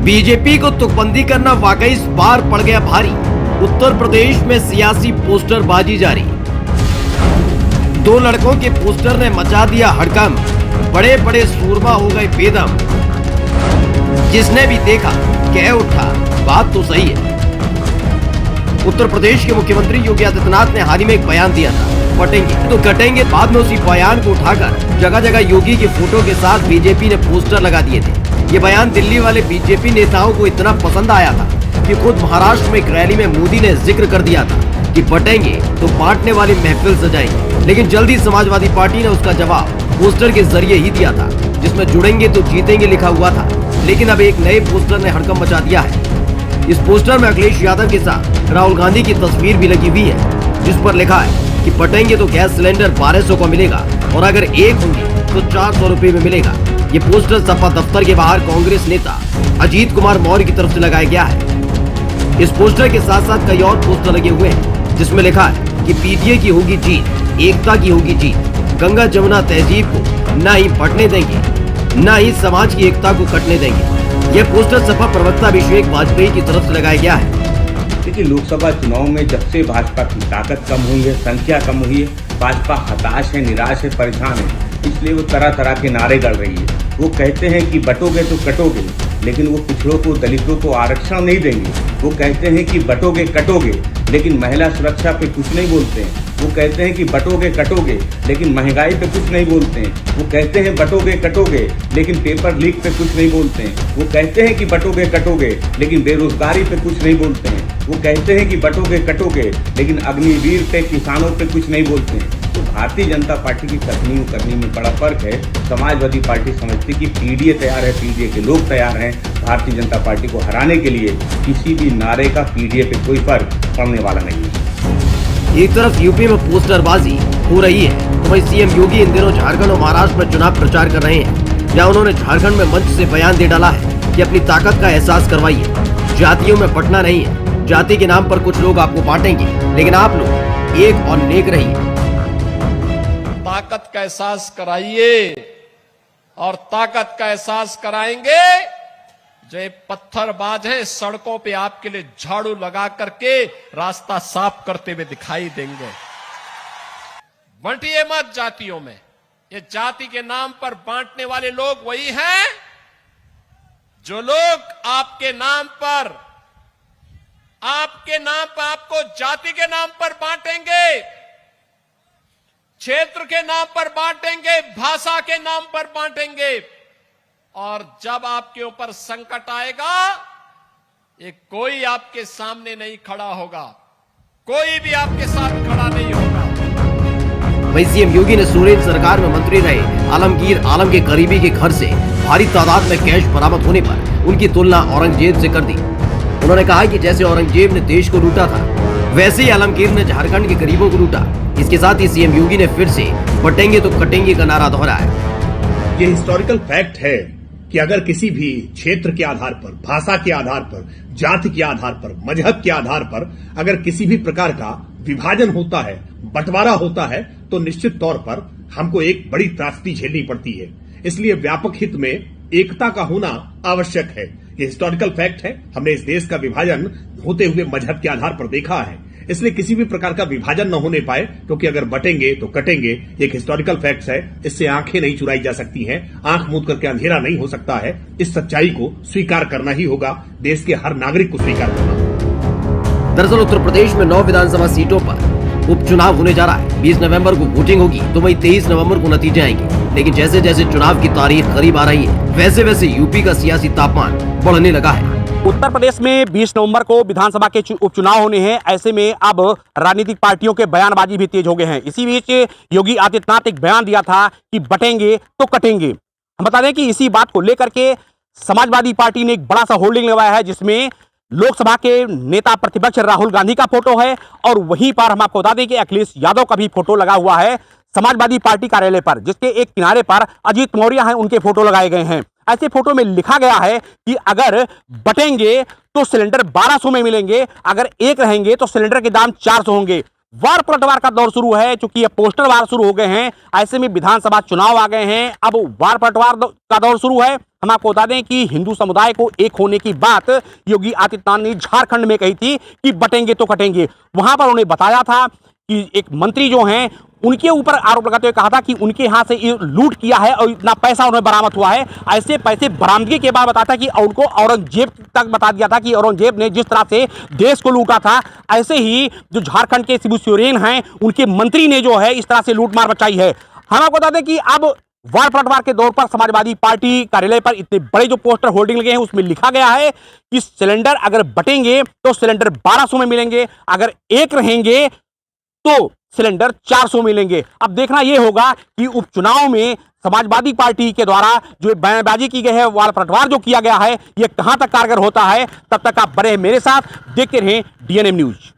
BJP को तुकबंदी करना वाकई इस बार पड़ गया भारी। उत्तर प्रदेश में सियासी पोस्टरबाजी जारी। दो लड़कों के पोस्टर ने मचा दिया हड़कंप। बड़े बड़े सूरमा हो गए बेदम। जिसने भी देखा कह उठा बात तो सही है। उत्तर प्रदेश के मुख्यमंत्री योगी आदित्यनाथ ने हाल ही में एक बयान दिया था, बटेंगे तो कटेंगे। बाद में उसी बयान को उठाकर जगह जगह योगी की फोटो के साथ बीजेपी ने पोस्टर लगा दिए थे। ये बयान दिल्ली वाले बीजेपी नेताओं को इतना पसंद आया था कि खुद महाराष्ट्र में एक रैली में मोदी ने जिक्र कर दिया था कि बटेंगे तो बांटने वाली महफिल सजाएंगे। लेकिन जल्दी समाजवादी पार्टी ने उसका जवाब पोस्टर के जरिए ही दिया था, जिसमें जुड़ेंगे तो जीतेंगे लिखा हुआ था। लेकिन अब एक नए पोस्टर ने हड़कंप मचा दिया है। इस पोस्टर में अखिलेश यादव के साथ राहुल गांधी की तस्वीर भी लगी हुई है, जिस पर लिखा है कि बटेंगे तो गैस सिलेंडर 1200 का मिलेगा और अगर एक होंगे तो 400 रुपए में मिलेगा। ये पोस्टर सपा दफ्तर के बाहर कांग्रेस नेता अजीत कुमार मौर्य की तरफ से लगाया गया है। इस पोस्टर के साथ साथ कई और पोस्टर लगे हुए हैं, जिसमें लिखा है कि पीटीए की होगी जीत, एकता की होगी जीत, गंगा जमुना तहजीब को न ही बंटने देंगे, न ही समाज की एकता को कटने देंगे। यह पोस्टर सपा प्रवक्ता अभिषेक वाजपेयी की तरफ से लगाया गया है। देखिए, लोकसभा चुनाव में जब से भाजपा की ताकत कम हुई है, संख्या कम हुई है, भाजपा हताश है, निराश है, परेशान है। इसलिए वो तरह तरह के नारे गढ़ रही है। वो कहते हैं कि बटोगे तो कटोगे, लेकिन वो पिछड़ों को, दलितों को आरक्षण नहीं देंगे। वो कहते हैं कि बटोगे कटोगे, लेकिन महिला सुरक्षा पे कुछ नहीं बोलते हैं। वो कहते हैं कि बटोगे कटोगे, लेकिन महंगाई पे कुछ नहीं बोलते हैं। वो कहते हैं बटोगे कटोगे, लेकिन पेपर लीक पे कुछ नहीं बोलते हैं। वो कहते हैं कि बटोगे कटोगे, लेकिन बेरोजगारी पे कुछ नहीं बोलते हैं। वो कहते हैं कि बटोगे कटोगे, लेकिन अग्निवीर पे, किसानों पे कुछ नहीं बोलते हैं। तो भारतीय जनता पार्टी की कथनी करनी में बड़ा फर्क है। समाजवादी पार्टी समझती कि पीडीए तैयार है, पीडीए के लोग तैयार हैं। भारतीय जनता पार्टी को हराने के लिए किसी भी नारे का पीडीए पे कोई फर्क पड़ने वाला नहीं है। एक तरफ यूपी में पोस्टरबाजी हो रही है, तो वहीं सीएम योगी इन दिनों झारखंड और महाराष्ट्र में चुनाव प्रचार कर रहे हैं, जहां उन्होंने झारखंड में मंच से बयान दे डाला है कि अपनी ताकत का एहसास करवाइए। जातियों में बंटना नहीं है। जाति के नाम पर कुछ लोग आपको बांटेंगे, लेकिन आप लोग एक और नेक रहिए। ताकत का एहसास कराइए, और ताकत का एहसास कराएंगे जो पत्थरबाज हैं, सड़कों पे आपके लिए झाड़ू लगा करके रास्ता साफ करते हुए दिखाई देंगे। बंटिए मत जातियों में। ये जाति के नाम पर बांटने वाले लोग वही हैं जो लोग आपके नाम पर आपको जाति के नाम पर बांटेंगे, क्षेत्र के नाम पर बांटेंगे, भाषा के नाम पर बांटेंगे। और जब आपके ऊपर संकट आएगा, ये कोई आपके सामने नहीं खड़ा होगा, कोई भी आपके साथ खड़ा नहीं होगा। वहीं सीएम योगी ने सोरेन सरकार में मंत्री रहे आलमगीर आलम के करीबी के घर से भारी तादाद में कैश बरामद होने पर उनकी तुलना औरंगजेब से कर दी। उन्होंने कहा कि जैसे औरंगजेब ने देश को लूटा था, वैसे ही आलमगीर ने झारखंड के गरीबों को लूटा। इसके साथ ही सीएम योगी ने फिर से बटेंगे तो कटेंगे का नारा दोहराया। ये हिस्टोरिकल फैक्ट है कि अगर किसी भी क्षेत्र के आधार पर, भाषा के आधार पर, जाति के आधार पर, मजहब के आधार पर अगर किसी भी प्रकार का विभाजन होता है, बंटवारा होता है, तो निश्चित तौर पर हमको एक बड़ी त्रासदी झेलनी पड़ती है। इसलिए व्यापक हित में एकता का होना आवश्यक है। ये हिस्टोरिकल फैक्ट है। हमने इस देश का विभाजन होते हुए मजहब के आधार पर देखा है। इसलिए किसी भी प्रकार का विभाजन न होने पाए, क्योंकि अगर बटेंगे तो कटेंगे एक हिस्टोरिकल फैक्ट है। इससे आंखें नहीं चुराई जा सकती हैं, आंख मूंद करके अंधेरा नहीं हो सकता है। इस सच्चाई को स्वीकार करना ही होगा, देश के हर नागरिक को स्वीकार करना। दरअसल उत्तर प्रदेश में 9 विधानसभा सीटों पर उपचुनाव होने जा रहा है। 20 नवंबर को वोटिंग होगी, तो वहीं 23 नवंबर को नतीजे आएंगे। लेकिन जैसे जैसे चुनाव की तारीख करीब आ रही है, वैसे वैसे यूपी का सियासी तापमान बढ़ने लगा है। उत्तर प्रदेश में 20 नवंबर को विधानसभा के उपचुनाव होने हैं। ऐसे में अब राजनीतिक पार्टियों के बयानबाजी भी तेज हो गए हैं। इसी बीच योगी आदित्यनाथ एक बयान दिया था कि बटेंगे तो कटेंगे। हम बता दें कि इसी बात को लेकर के समाजवादी पार्टी ने एक बड़ा सा होर्डिंग लगाया है, जिसमें लोकसभा के नेता प्रतिपक्ष राहुल गांधी का फोटो है, और वहीं पर हम आपको बता दें कि अखिलेश यादव का भी फोटो लगा हुआ है समाजवादी पार्टी कार्यालय पर, जिसके एक किनारे पर अजीत मौर्य हैं, उनके फोटो लगाए गए हैं। ऐसे फोटो में लिखा गया है कि अगर बटेंगे तो सिलेंडर 1200 में मिलेंगे, अगर एक रहेंगे तो सिलेंडर के दाम 400 होंगे। वार पलटवार का दौर शुरू है, चूंकि ये पोस्टर वार शुरू हो गए हैं। ऐसे में विधानसभा चुनाव आ गए हैं, अब वार पलटवार का दौर शुरू है। हम आपको बता दें कि हिंदू समुदाय को एक होने की बात योगी आदित्यनाथ ने झारखंड में कही थी कि बटेंगे तो कटेंगे। वहां पर उन्हें बताया था कि एक मंत्री जो हैं उनके ऊपर आरोप लगाते हुए कहा था कि उनके यहां से ये लूट किया है और इतना पैसा उन्हें बरामद हुआ है। ऐसे पैसे बरामदगी के बाद बताता कि उनको औरंगजेब तक बता दिया था कि औरंगजेब ने जिस तरह से देश को लूटा था, ऐसे ही जो झारखंड के शिबू सोरेन हैं उनके मंत्री ने जो है इस तरह से लूटमार मचाई है। हम आपको बता दें कि अब वार पलटवार के दौर पर समाजवादी पार्टी कार्यालय पर इतने बड़े जो पोस्टर होर्डिंग लगे हैं उसमें लिखा गया है कि सिलेंडर अगर बटेंगे तो सिलेंडर 1200 में मिलेंगे, अगर एक रहेंगे तो सिलेंडर 400 मिलेंगे। अब देखना यह होगा कि उपचुनाव में समाजवादी पार्टी के द्वारा जो बयानबाजी की गई है, वाल पलटवार जो किया गया है, यह कहां तक कारगर होता है। तब तक आप बने मेरे साथ, देखते रहें डीएनएम न्यूज।